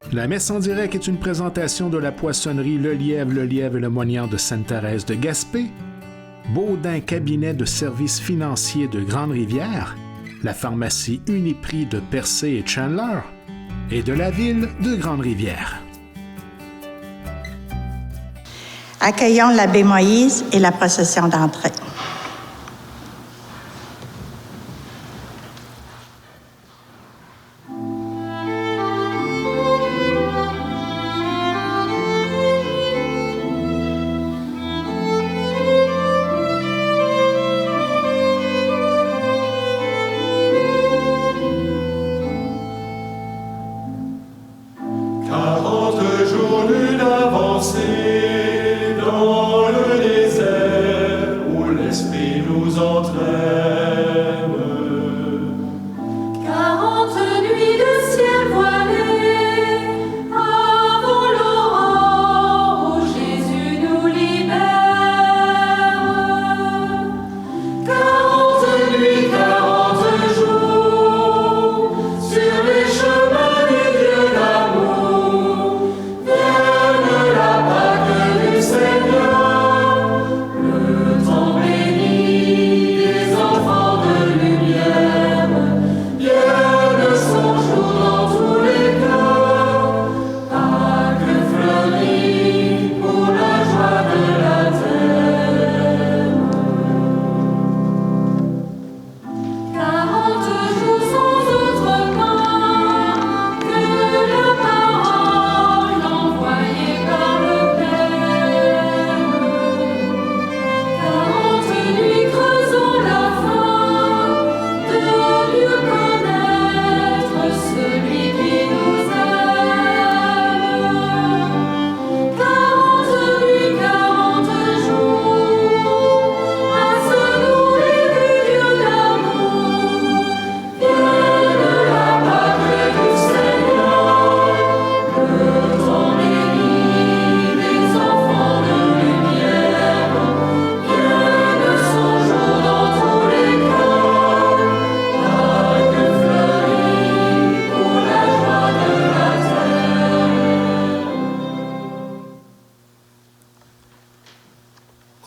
La messe en direct est une présentation de la poissonnerie Le Lièvre et le Moignard de Sainte-Thérèse de Gaspé, Baudin Cabinet de services financiers de Grande-Rivière, la pharmacie Uniprix de Percé et Chandler, et de la ville de Grande-Rivière. Accueillons l'abbé Moïse et la procession d'entrée.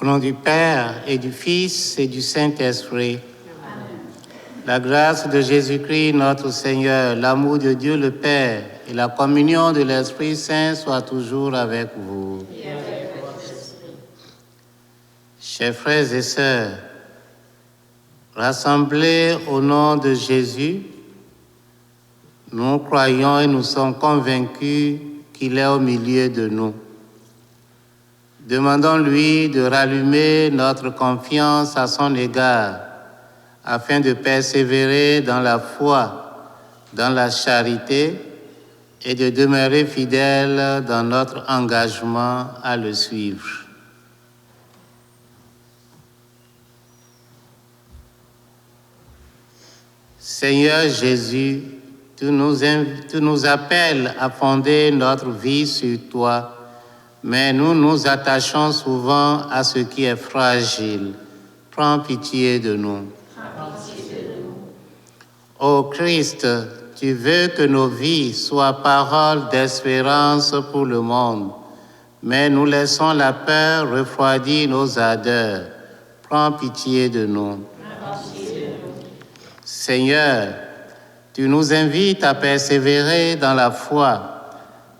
Au nom du Père et du Fils et du Saint-Esprit, la grâce de Jésus-Christ, notre Seigneur, l'amour de Dieu le Père et la communion de l'Esprit Saint soient toujours avec vous. Chers frères et sœurs, rassemblés au nom de Jésus, nous croyons et nous sommes convaincus qu'il est au milieu de nous. Demandons-lui de rallumer notre confiance à son égard, afin de persévérer dans la foi, dans la charité et de demeurer fidèles dans notre engagement à le suivre. Seigneur Jésus, tu nous appelles à fonder notre vie sur toi, mais nous nous attachons souvent à ce qui est fragile. Prends pitié de nous. Ô Christ, tu veux que nos vies soient paroles d'espérance pour le monde, mais nous laissons la peur refroidir nos ardeurs. Prends pitié de nous. Seigneur, tu nous invites à persévérer dans la foi,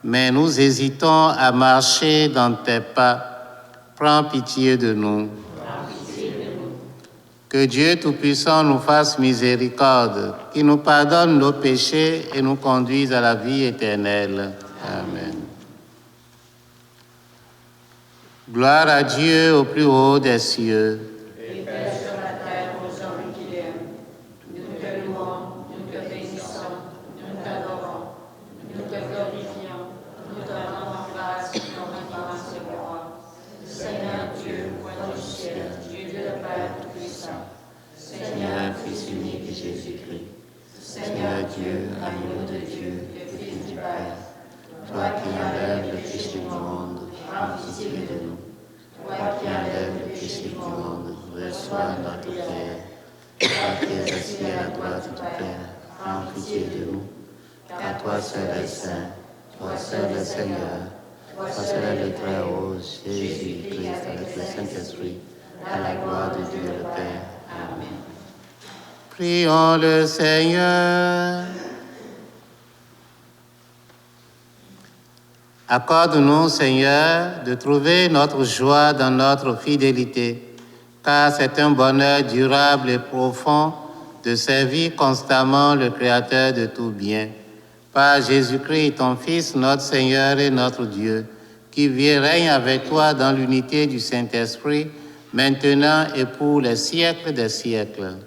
mais nous hésitons à marcher dans tes pas. Prends pitié de nous. Que Dieu Tout-Puissant nous fasse miséricorde, qu'il nous pardonne nos péchés et nous conduise à la vie éternelle. Amen. Gloire à Dieu au plus haut des cieux. Et paix sur la terre aux hommes qu'il aime. Nous te louons, nous te bénissons, nous t'adorons, nous te glorifions, nous te rendons grâce et nous révérence et gloire. Seigneur Dieu, roi du ciel, Dieu le Père Tout-Puissant, Seigneur, Fils unique de Jésus-Christ, Seigneur Dieu, agneau de Dieu, le Fils du Père, toi qui enlèves le péché du monde, prends pitié de nous. Toi qui enlèves le péché du monde, reçois notre prière. Toi qui es assis à la droite du Père, prends pitié de nous. Car toi seul es saint, toi c'est le Seigneur. Toi c'est le Très-Haut, Jésus-Christ, avec le Saint-Esprit, à la gloire de Dieu le Père. Amen. Prions le Seigneur. Accorde-nous, Seigneur, de trouver notre joie dans notre fidélité, car c'est un bonheur durable et profond de servir constamment le Créateur de tout bien. Par Jésus-Christ, ton Fils, notre Seigneur et notre Dieu, qui vit et règne avec toi dans l'unité du Saint-Esprit, maintenant et pour les siècles des siècles. Amen.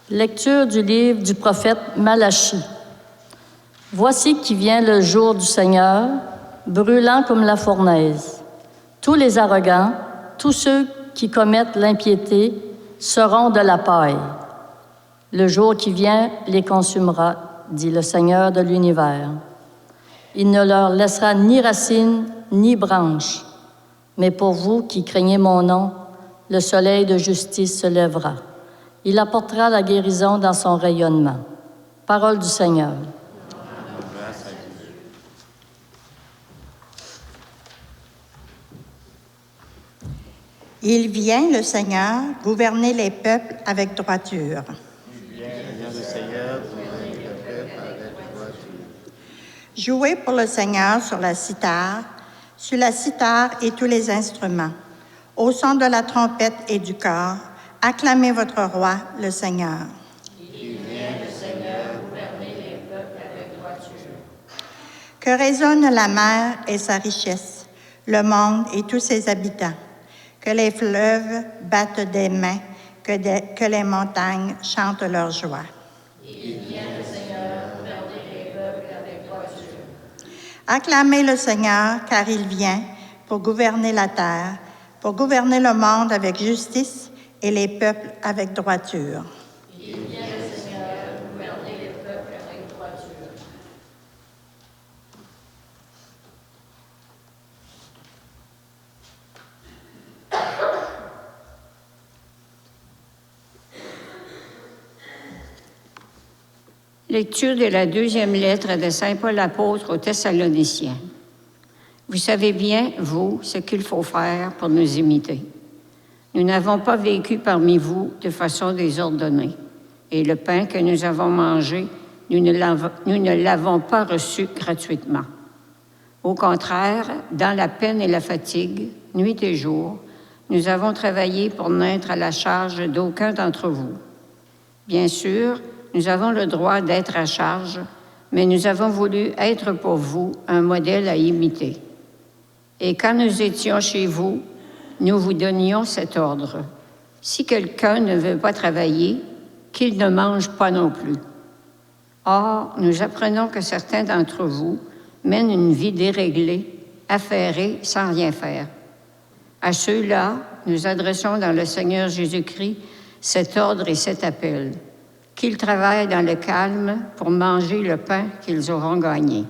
Lecture du livre du prophète Malachie. Voici qui vient le jour du Seigneur, brûlant comme la fournaise. Tous les arrogants, tous ceux qui commettent l'impiété, seront de la paille. Le jour qui vient les consumera, dit le Seigneur de l'univers. Il ne leur laissera ni racines ni branches. Mais pour vous qui craignez mon nom, le soleil de justice se lèvera. Il apportera la guérison dans son rayonnement. Parole du Seigneur. Il vient, le Seigneur, gouverner les peuples avec droiture. Il vient le Seigneur gouverner les peuples avec droiture. Jouez pour le Seigneur sur la cithare et tous les instruments. Au son de la trompette et du cor, acclamez votre roi, le Seigneur. Il vient, le Seigneur, gouverner les peuples avec droiture. Que résonne la mer et sa richesse, le monde et tous ses habitants. Que les fleuves battent des mains, que les montagnes chantent leur joie. Il vient, le Seigneur, gouverner les peuples avec droiture. Acclamez le Seigneur, car il vient pour gouverner la terre, pour gouverner le monde avec justice et les peuples avec droiture. Il vient, le Seigneur, gouverner les peuples avec droiture. Lecture de la deuxième lettre de Saint Paul apôtre aux Thessaloniciens. Vous savez bien, vous, ce qu'il faut faire pour nous imiter. Nous n'avons pas vécu parmi vous de façon désordonnée, et le pain que nous avons mangé, nous ne l'avons pas reçu gratuitement. Au contraire, dans la peine et la fatigue, nuit et jour, nous avons travaillé pour n'être à la charge d'aucun d'entre vous. Bien sûr, nous avons le droit d'être à charge, mais nous avons voulu être pour vous un modèle à imiter. Et quand nous étions chez vous, nous vous donnions cet ordre. Si quelqu'un ne veut pas travailler, qu'il ne mange pas non plus. Or, nous apprenons que certains d'entre vous mènent une vie déréglée, affairée, sans rien faire. À ceux-là, nous adressons dans le Seigneur Jésus-Christ cet ordre et cet appel. Qu'ils travaillent dans le calme pour manger le pain qu'ils auront gagné.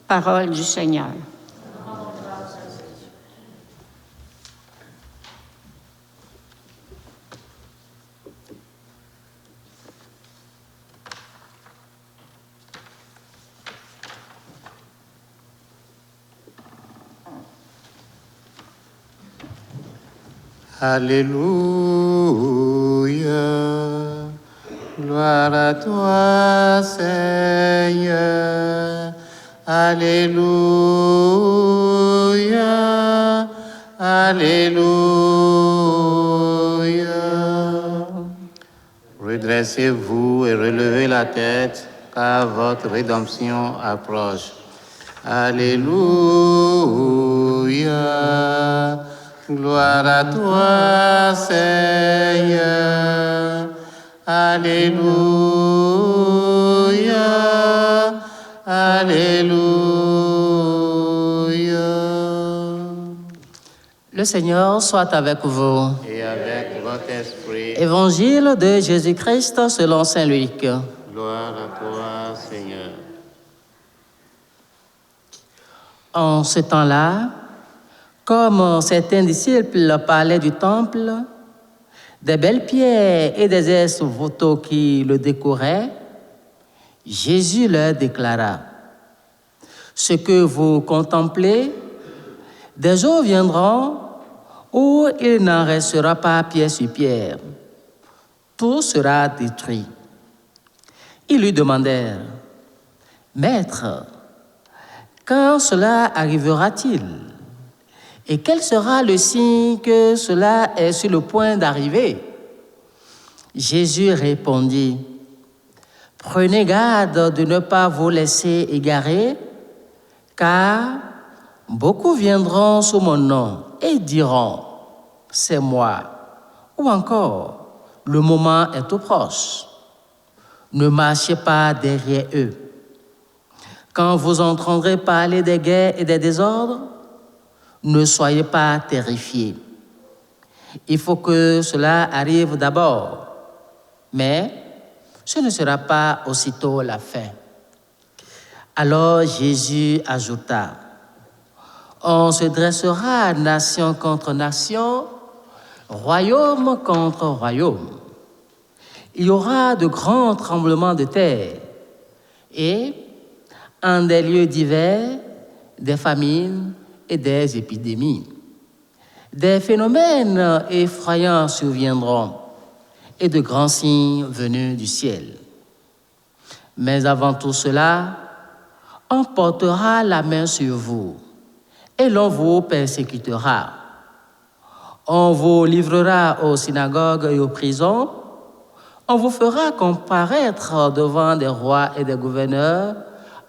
Parole du Seigneur. Alléluia. Gloire à toi, Seigneur. Alléluia. Alléluia. Redressez-vous et relevez la tête, car votre rédemption approche. Alléluia. Gloire à toi, Seigneur. Alléluia, Alléluia. Le Seigneur soit avec vous. Et avec votre esprit. Évangile de Jésus-Christ selon saint Luc. Gloire à toi, Seigneur. En ce temps-là, Comme certains disciples parlaient du temple, des belles pierres et des ex-voto qui le décoraient, Jésus leur déclara, « Ce que vous contemplez, des jours viendront où il n'en restera pas pierre sur pierre. Tout sera détruit. » Ils lui demandèrent, « Maître, quand cela arrivera-t-il? Et quel sera le signe que cela est sur le point d'arriver? » Jésus répondit, « Prenez garde de ne pas vous laisser égarer, car beaucoup viendront sous mon nom et diront, « C'est moi », ou encore, « Le moment est tout proche. » Ne marchez pas derrière eux. Quand vous entendrez parler des guerres et des désordres, ne soyez pas terrifiés. Il faut que cela arrive d'abord, mais ce ne sera pas aussitôt la fin. Alors Jésus ajouta, « On se dressera nation contre nation, royaume contre royaume. Il y aura de grands tremblements de terre et, en des lieux divers, des famines et des épidémies. Des phénomènes effrayants surviendront et de grands signes venus du ciel. Mais avant tout cela, on portera la main sur vous et l'on vous persécutera. On vous livrera aux synagogues et aux prisons. On vous fera comparaître devant des rois et des gouverneurs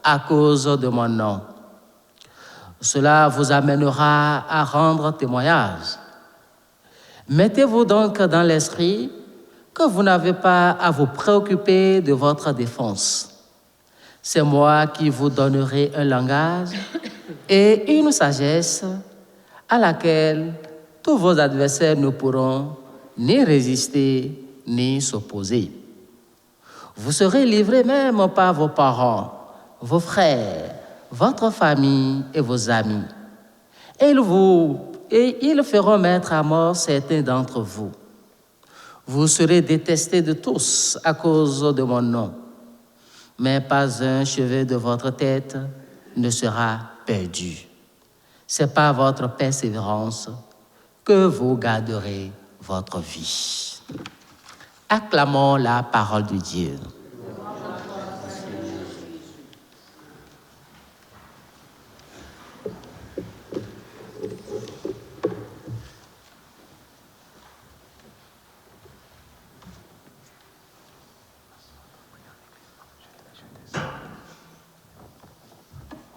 à cause de mon nom. Cela vous amènera à rendre témoignage. Mettez-vous donc dans l'esprit que vous n'avez pas à vous préoccuper de votre défense. C'est moi qui vous donnerai un langage et une sagesse à laquelle tous vos adversaires ne pourront ni résister ni s'opposer. Vous serez livrés même par vos parents, vos frères, votre famille et vos amis. Et ils feront mettre à mort certains d'entre vous. Vous serez détestés de tous à cause de mon nom. Mais pas un cheveu de votre tête ne sera perdu. C'est par votre persévérance que vous garderez votre vie. Acclamons la parole de Dieu.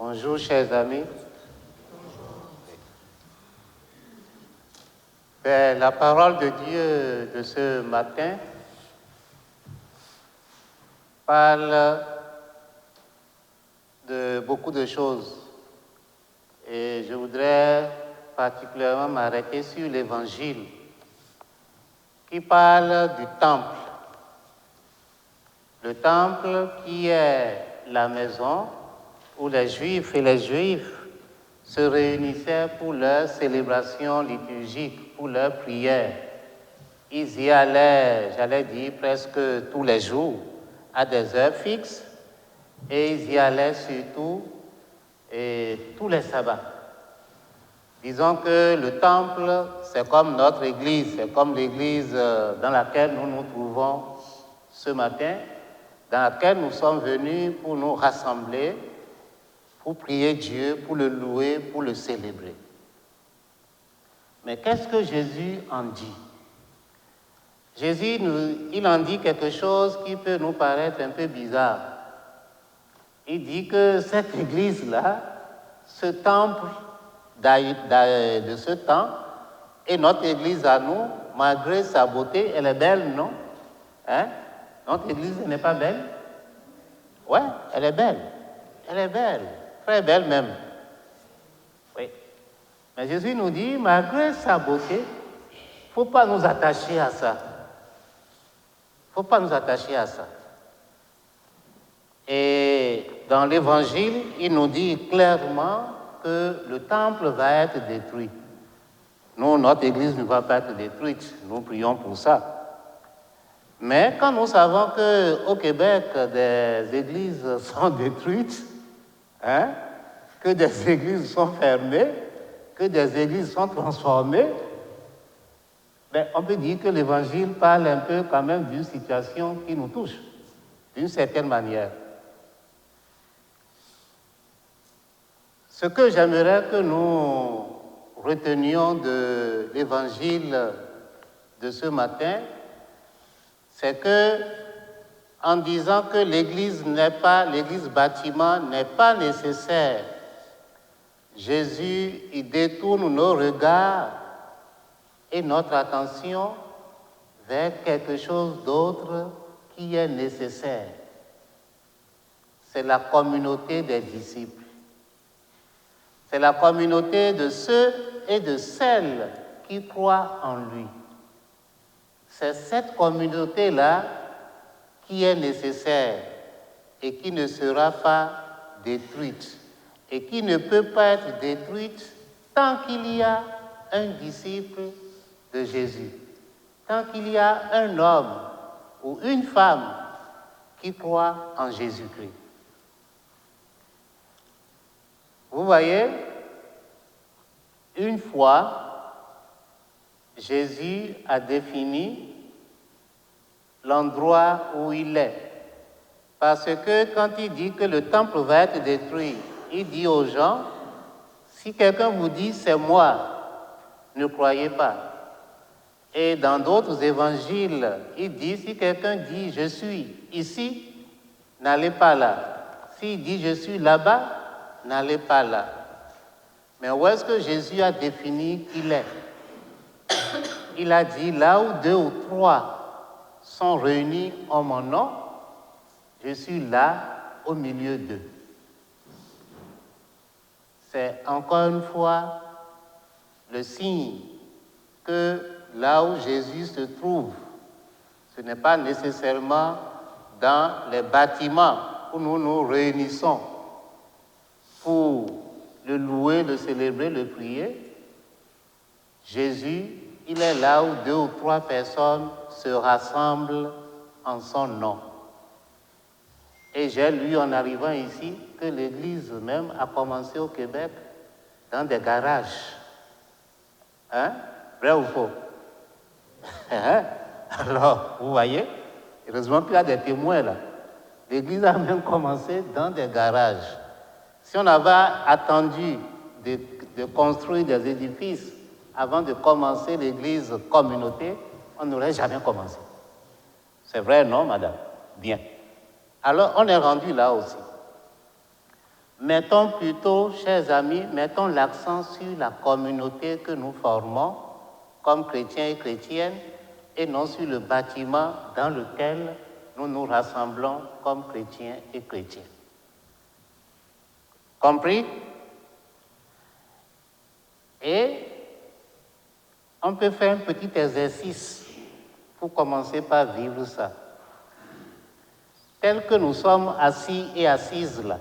Bonjour, chers amis. La parole de Dieu de ce matin parle de beaucoup de choses. Et je voudrais particulièrement m'arrêter sur l'Évangile qui parle du temple. Le temple qui est la maison où les Juifs et les Juifs se réunissaient pour leur célébration liturgique, pour leur prière. Ils y allaient, j'allais dire, presque tous les jours, à des heures fixes, et ils y allaient surtout tous les sabbats. Disons que le temple, c'est comme notre église, c'est comme l'église dans laquelle nous nous trouvons ce matin, dans laquelle nous sommes venus pour nous rassembler, pour prier Dieu, pour le louer, pour le célébrer. Mais qu'est-ce que Jésus en dit? Jésus, il en dit quelque chose qui peut nous paraître un peu bizarre. Il dit que cette église-là, ce temple de ce temps, et notre église à nous, malgré sa beauté, elle est belle, non? Hein? Notre église n'est pas belle? Ouais, elle est belle. Elle est belle. Très belle même. Oui. Mais Jésus nous dit, malgré sa beauté, il ne faut pas nous attacher à ça. Il ne faut pas nous attacher à ça. Et dans l'Évangile, il nous dit clairement que le temple va être détruit. Nous, notre Église ne va pas être détruite. Nous prions pour ça. Mais quand nous savons qu'au Québec, des églises sont détruites, que des églises sont fermées, que des églises sont transformées, on peut dire que l'Évangile parle un peu quand même d'une situation qui nous touche, d'une certaine manière. Ce que j'aimerais que nous retenions de l'Évangile de ce matin, c'est que, en disant que l'église bâtiment n'est pas nécessaire, Jésus il détourne nos regards et notre attention vers quelque chose d'autre qui est nécessaire. C'est la communauté des disciples. C'est la communauté de ceux et de celles qui croient en lui. C'est cette communauté-là qui est nécessaire et qui ne sera pas détruite et qui ne peut pas être détruite tant qu'il y a un disciple de Jésus, tant qu'il y a un homme ou une femme qui croit en Jésus-Christ. Vous voyez, une fois, Jésus a défini l'endroit où il est. Parce que quand il dit que le temple va être détruit, il dit aux gens, si quelqu'un vous dit c'est moi, ne croyez pas. Et dans d'autres évangiles, il dit, si quelqu'un dit je suis ici, n'allez pas là. S'il dit je suis là-bas, n'allez pas là. Mais où est-ce que Jésus a défini qu'il est? Il a dit, là où 2 ou 3 sont réunis en mon nom, je suis là au milieu d'eux. C'est encore une fois le signe que là où Jésus se trouve, ce n'est pas nécessairement dans les bâtiments où nous nous réunissons pour le louer, le célébrer, le prier. Jésus, il est là où 2 ou 3 personnes se rassemblent en son nom. Et j'ai lu en arrivant ici que l'Église même a commencé au Québec dans des garages. Vrai ou faux? Alors, vous voyez, heureusement qu'il y a des témoins là. L'Église a même commencé dans des garages. Si on avait attendu de construire des édifices avant de commencer l'Église communauté, on n'aurait jamais commencé. C'est vrai, non, madame? Bien. Alors, on est rendu là aussi. Mettons plutôt, chers amis, mettons l'accent sur la communauté que nous formons comme chrétiens et chrétiennes et non sur le bâtiment dans lequel nous nous rassemblons comme chrétiens et chrétiennes. Compris? Et on peut faire un petit exercice pour commencer par vivre ça. Tel que nous sommes assis et assises là,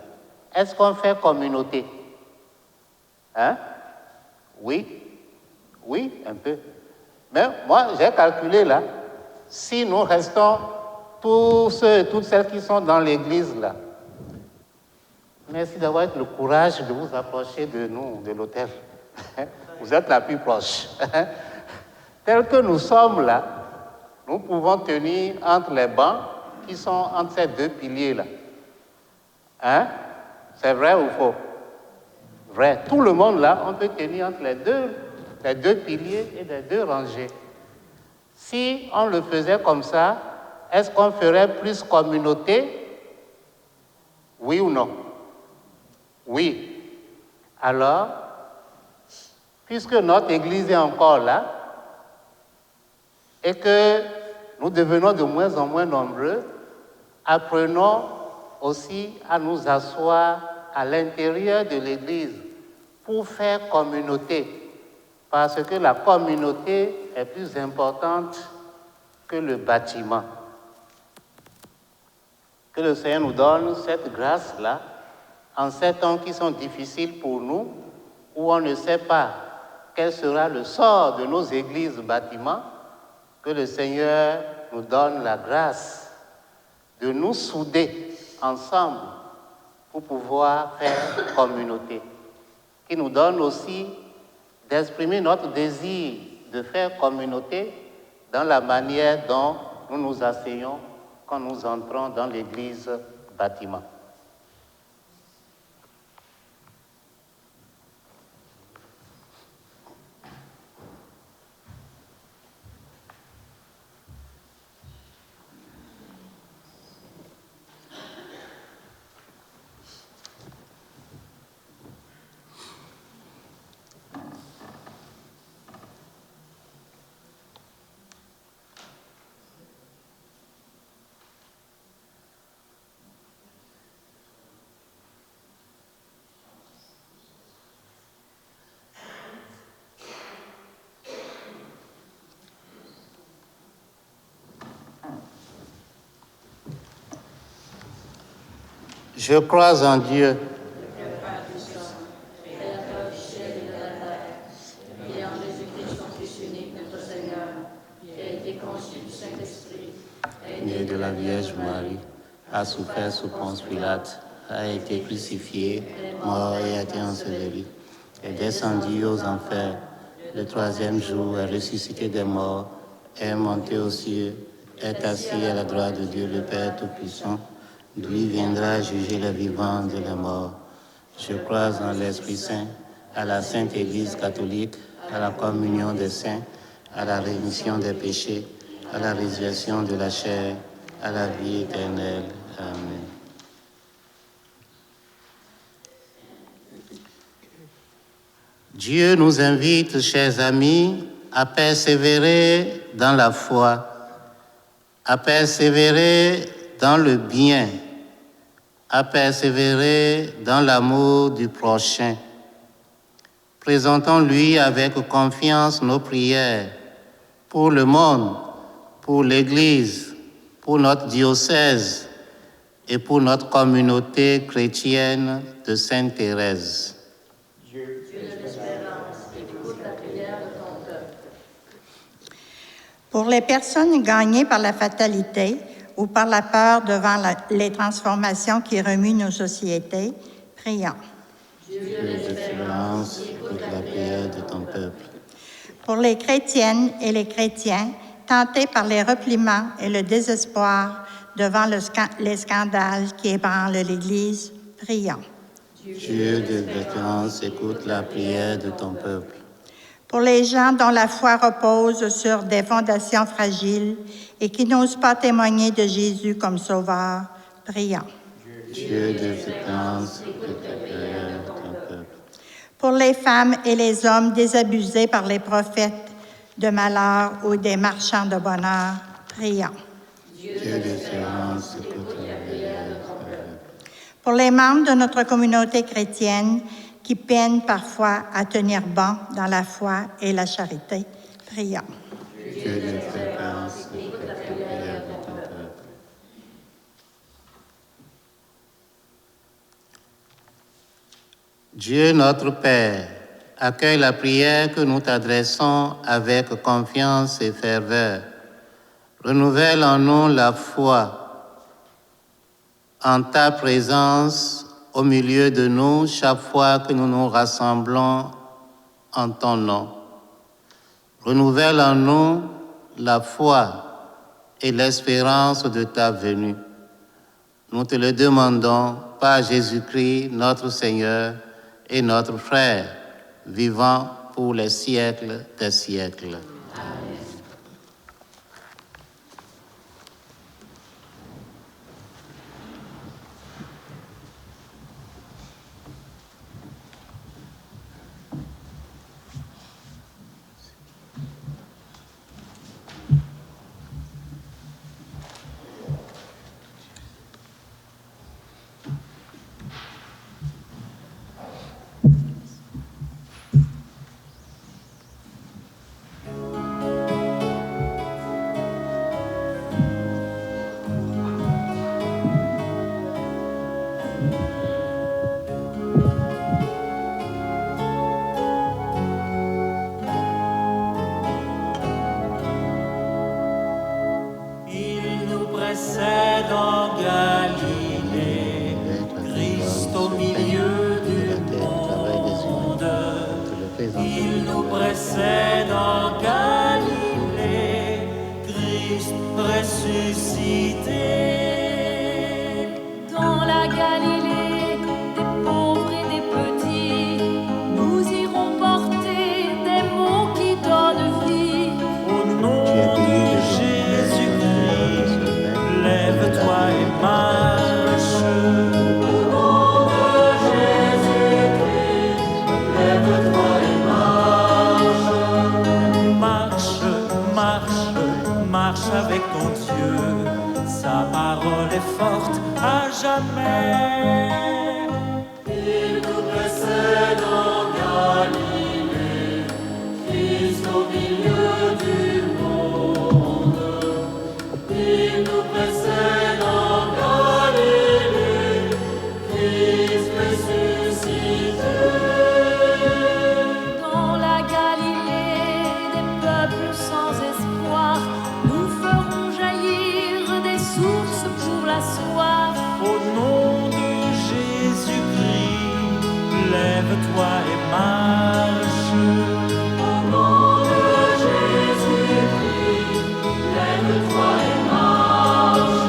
est-ce qu'on fait communauté? Oui? Oui, un peu. Mais moi, j'ai calculé là, si nous restons tous ceux et toutes celles qui sont dans l'église là, merci d'avoir le courage de vous approcher de nous, de l'autel. Vous êtes la plus proche. Tel que nous sommes là, nous pouvons tenir entre les bancs qui sont entre ces 2 piliers-là. C'est vrai ou faux? Vrai. Tout le monde là, on peut tenir entre les deux piliers et les 2 rangées. Si on le faisait comme ça, est-ce qu'on ferait plus communauté? Oui ou non? Oui. Alors, puisque notre Église est encore là, et que nous devenons de moins en moins nombreux, apprenons aussi à nous asseoir à l'intérieur de l'Église pour faire communauté, parce que la communauté est plus importante que le bâtiment. Que le Seigneur nous donne cette grâce-là, en ces temps qui sont difficiles pour nous, où on ne sait pas quel sera le sort de nos églises bâtiments, que le Seigneur nous donne la grâce de nous souder ensemble pour pouvoir faire communauté, qui nous donne aussi d'exprimer notre désir de faire communauté dans la manière dont nous nous asseyons quand nous entrons dans l'église bâtiment. Je crois en Dieu, et en Jésus-Christ, son Fils unique, notre Seigneur, qui a été conçu du Saint-Esprit, né de la Vierge Marie, a souffert sous Ponce Pilate, a été crucifié, mort et a été enseveli, est descendu aux enfers. Le troisième jour est ressuscité des morts, est monté aux cieux, est assis à la droite de Dieu le Père Tout-Puissant. Lui viendra juger les vivants et les morts. Je crois en l'Esprit Saint, à la Sainte Église catholique, à la communion des saints, à la rémission des péchés, à la résurrection de la chair, à la vie éternelle. Amen. Dieu nous invite, chers amis, à persévérer dans la foi, à persévérer dans le bien, à persévérer dans l'amour du prochain. Présentons-lui avec confiance nos prières pour le monde, pour l'Église, pour notre diocèse et pour notre communauté chrétienne de Sainte Thérèse. Dieu de l'espérance, écoute la prière de ton peuple. Pour les personnes gagnées par la fatalité ou par la peur devant les transformations qui remuent nos sociétés, prions. Dieu de l'espérance, écoute la prière de ton peuple. Pour les chrétiennes et les chrétiens tentés par les repliements et le désespoir devant les scandales qui ébranlent l'Église, prions. Dieu de l'espérance, écoute la prière de ton peuple. Pour les gens dont la foi repose sur des fondations fragiles et qui n'osent pas témoigner de Jésus comme Sauveur, prions. Dieu de l'espérance, écoute la prière de ton peuple. Pour les femmes et les hommes désabusés par les prophètes de malheur ou des marchands de bonheur, prions. Dieu de l'espérance, écoute la prière de ton peuple. Pour les membres de notre communauté chrétienne qui peinent parfois à tenir bon dans la foi et la charité, prions. Dieu de l'espérance, écoute la prière de ton peuple. Dieu notre Père, accueille la prière que nous t'adressons avec confiance et ferveur. Renouvelle en nous la foi en ta présence au milieu de nous chaque fois que nous nous rassemblons en ton nom. Renouvelle en nous la foi et l'espérance de ta venue. Nous te le demandons par Jésus-Christ, notre Seigneur et notre frère, vivant pour les siècles des siècles. précède en Galilée, Christ au milieu du monde. Il nous précède en Galilée, Christ ressuscité. Dans la Galilée, des pauvres et des petits, nous irons porter des mots qui donnent vie. Au nom de Jésus-Christ, lève-toi et marche. Au nom de Jésus-Christ, lève-toi et marche. Marche, marche, marche avec ton Dieu. Sa parole est forte à jamais. Il nous précède en Galilée, Christ au milieu du monde. Il nous précède en Galilée, Christ ressuscité. Dans la Galilée, des peuples sans espoir, nous ferons jaillir des sources pour la soif. Au nom de Jésus-Christ, lève-toi et marche. Au nom de Jésus-Christ, lève-toi et marche.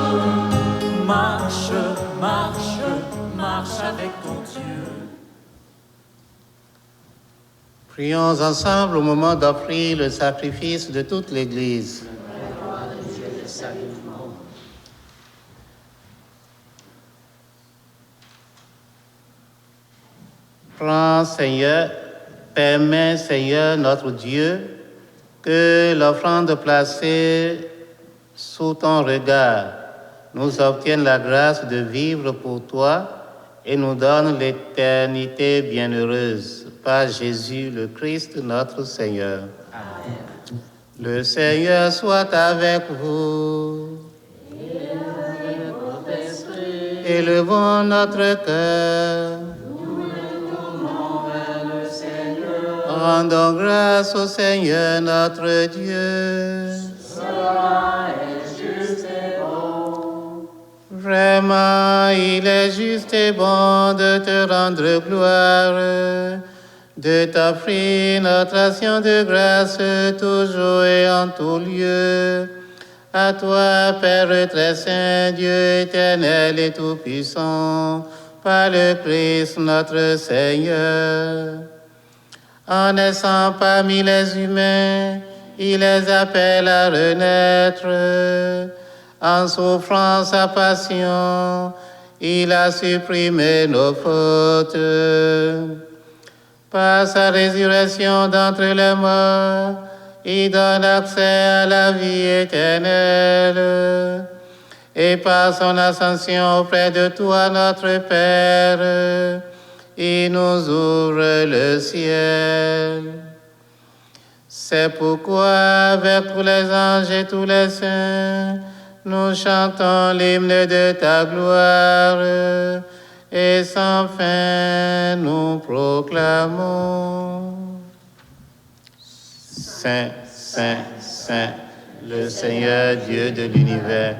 Marche, marche, marche avec ton Dieu. Prions ensemble au moment d'offrir le sacrifice de toute l'Église. Prends, Seigneur, permets, Seigneur, notre Dieu, que l'offrande placée sous ton regard nous obtienne la grâce de vivre pour toi et nous donne l'éternité bienheureuse. Par Jésus le Christ, notre Seigneur. Amen. Le Seigneur soit avec vous. Et avec votre esprit. Élevons notre cœur. Rendons grâce au Seigneur notre Dieu. Cela est juste et bon. Vraiment, il est juste et bon de te rendre gloire, de t'offrir notre action de grâce toujours et en tout lieu. À toi, Père très saint, Dieu éternel et tout-puissant, par le Christ notre Seigneur. En naissant parmi les humains, il les appelle à renaître. En souffrant sa passion, il a supprimé nos fautes. Par sa résurrection d'entre les morts, il donne accès à la vie éternelle. Et par son ascension auprès de toi, notre Père, il nous ouvre le ciel. C'est pourquoi, avec tous les anges et tous les saints, nous chantons l'hymne de ta gloire, et sans fin nous proclamons. Saint, Saint, Saint, le Seigneur Dieu de l'univers,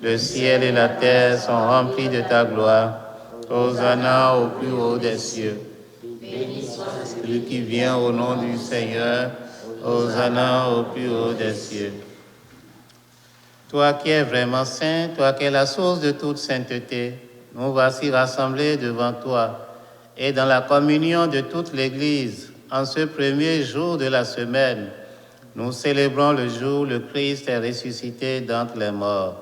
le ciel et la terre sont remplis de ta gloire. Hosanna au plus haut des cieux. Béni soit celui qui vient au nom du Seigneur. Hosanna au plus haut des cieux. Toi qui es vraiment saint, toi qui es la source de toute sainteté, nous voici rassemblés devant toi et dans la communion de toute l'Église, en ce premier jour de la semaine, nous célébrons le jour où le Christ est ressuscité d'entre les morts.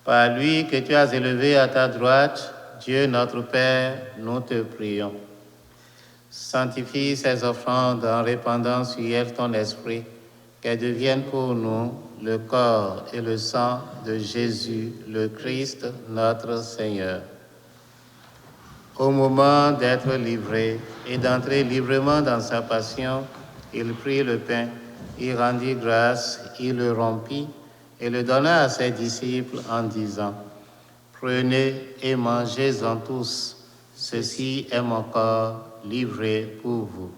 Par lui que tu as élevé à ta droite, Dieu notre Père, nous te prions. Sanctifie ces offrandes en répandant sur elles ton esprit, qu'elles deviennent pour nous le corps et le sang de Jésus, le Christ, notre Seigneur. Au moment d'être livré et d'entrer librement dans sa passion, il prit le pain, il rendit grâce, il le rompit et le donna à ses disciples en disant: Prenez et mangez-en tous, ceci est mon corps livré pour vous.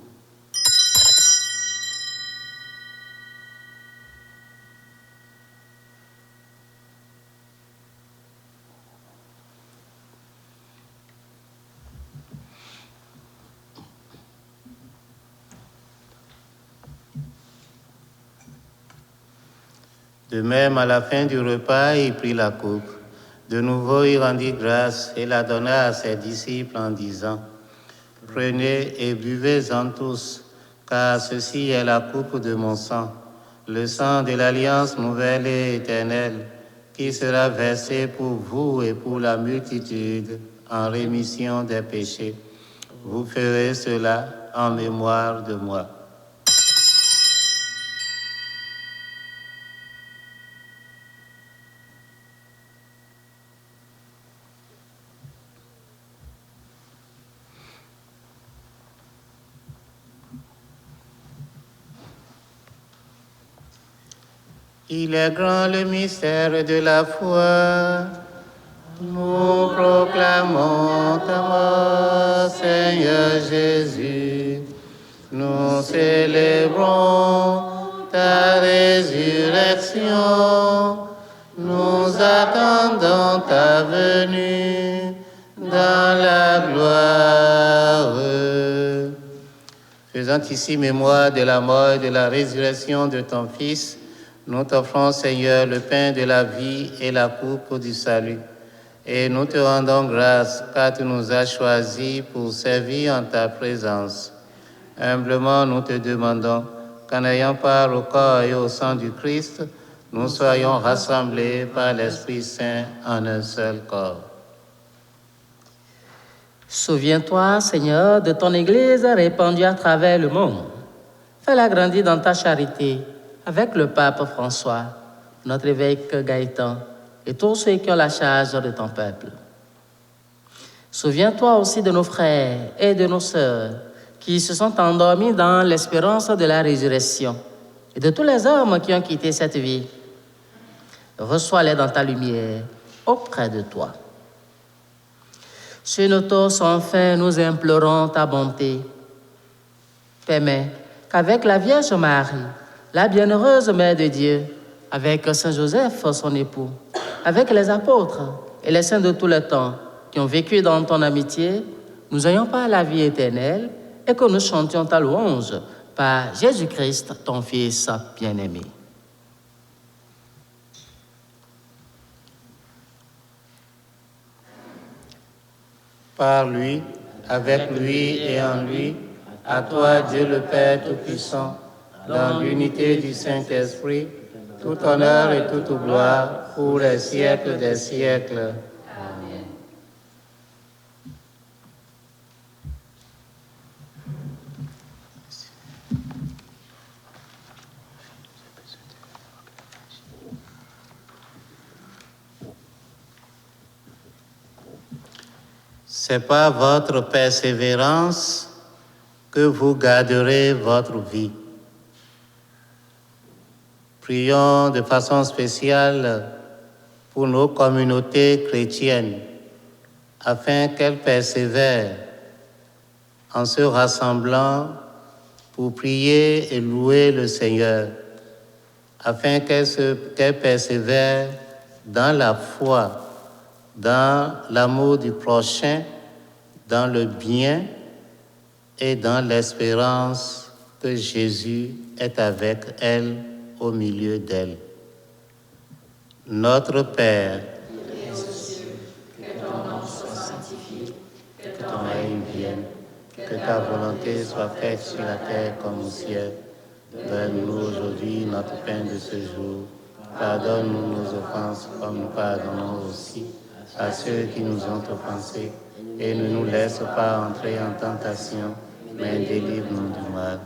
De même, à la fin du repas, il prit la coupe. De nouveau, il rendit grâce et la donna à ses disciples en disant, « Prenez et buvez-en tous, car ceci est la coupe de mon sang, le sang de l'alliance nouvelle et éternelle, qui sera versé pour vous et pour la multitude en rémission des péchés. Vous ferez cela en mémoire de moi. » Il est grand le mystère de la foi. Nous proclamons ta mort, Seigneur Jésus. Nous célébrons ta résurrection. Nous attendons ta venue dans la gloire. Faisant ici mémoire de la mort et de la résurrection de ton Fils, nous t'offrons, Seigneur, le pain de la vie et la coupe du salut. Et nous te rendons grâce, car tu nous as choisis pour servir en ta présence. Humblement, nous te demandons qu'en ayant part au corps et au sang du Christ, nous soyons rassemblés par l'Esprit Saint en un seul corps. Souviens-toi, Seigneur, de ton Église répandue à travers le monde. Fais-la grandir dans ta charité, avec le pape François, notre évêque Gaëtan et tous ceux qui ont la charge de ton peuple. Souviens-toi aussi de nos frères et de nos sœurs qui se sont endormis dans l'espérance de la résurrection et de tous les hommes qui ont quitté cette vie. Reçois-les dans ta lumière auprès de toi. Sur nous tous, enfin, nous implorons ta bonté. Permets qu'avec la Vierge Marie, la bienheureuse Mère de Dieu, avec Saint Joseph, son époux, avec les apôtres et les saints de tout le temps qui ont vécu dans ton amitié, nous ayons pas la vie éternelle et que nous chantions ta louange par Jésus-Christ, ton Fils bien-aimé. Par lui, avec lui et en lui, à toi, Dieu le Père Tout-Puissant, dans l'unité du Saint-Esprit, tout honneur et toute gloire pour les siècles des siècles. Amen. C'est par votre persévérance que vous garderez votre vie. Prions de façon spéciale pour nos communautés chrétiennes, afin qu'elles persévèrent en se rassemblant pour prier et louer le Seigneur, afin qu'elles persévèrent dans la foi, dans l'amour du prochain, dans le bien et dans l'espérance que Jésus est avec elles, au milieu d'elle. Notre Père, qui es aux cieux, que ton nom soit sanctifié, que ton règne vienne, que ta volonté soit faite sur la terre comme au ciel. Donne-nous aujourd'hui notre pain de ce jour. Pardonne-nous nos offenses comme nous pardonnons aussi à ceux qui nous ont offensés. Et ne nous laisse pas entrer en tentation, mais délivre-nous du mal.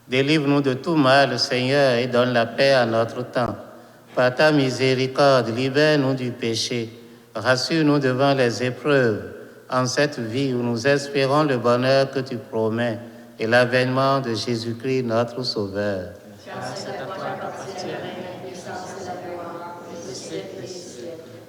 Délivre-nous de tout mal, Seigneur, et donne la paix à notre temps. Par ta miséricorde, libère-nous du péché. Rassure-nous devant les épreuves, en cette vie où nous espérons le bonheur que tu promets et l'avènement de Jésus-Christ, notre Sauveur.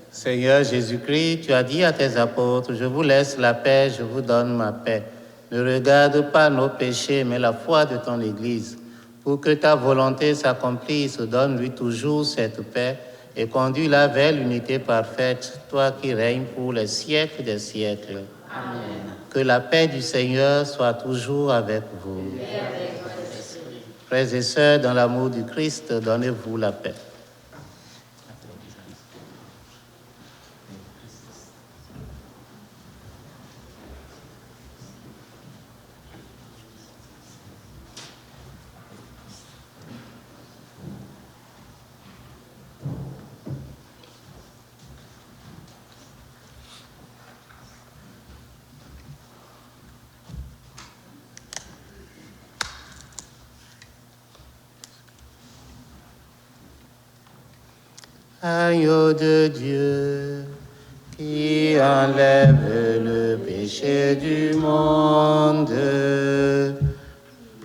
Seigneur Jésus-Christ, tu as dit à tes apôtres, je vous laisse la paix, je vous donne ma paix. Ne regarde pas nos péchés, mais la foi de ton Église. Pour que ta volonté s'accomplisse, donne-lui toujours cette paix et conduis-la vers l'unité parfaite, toi qui règnes pour les siècles des siècles. Amen. Que la paix du Seigneur soit toujours avec vous. Et avec votre esprit. Frères et sœurs, dans l'amour du Christ, donnez-vous la paix. Agneau de Dieu, qui enlève le péché du monde,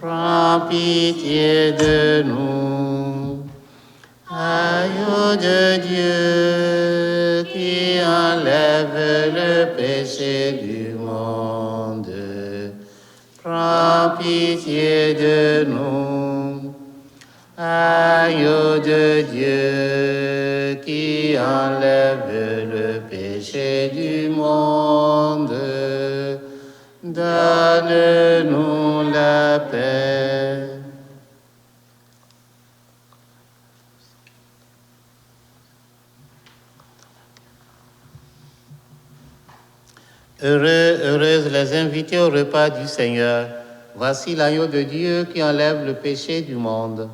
prends pitié de nous. Agneau de Dieu, qui enlève le péché du monde, prends pitié de nous. Agneau de Dieu, qui enlève le péché du monde, donne-nous la paix. Heureux, heureuses les invités au repas du Seigneur. Voici l'agneau de Dieu qui enlève le péché du monde.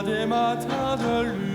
Des matins de lumière.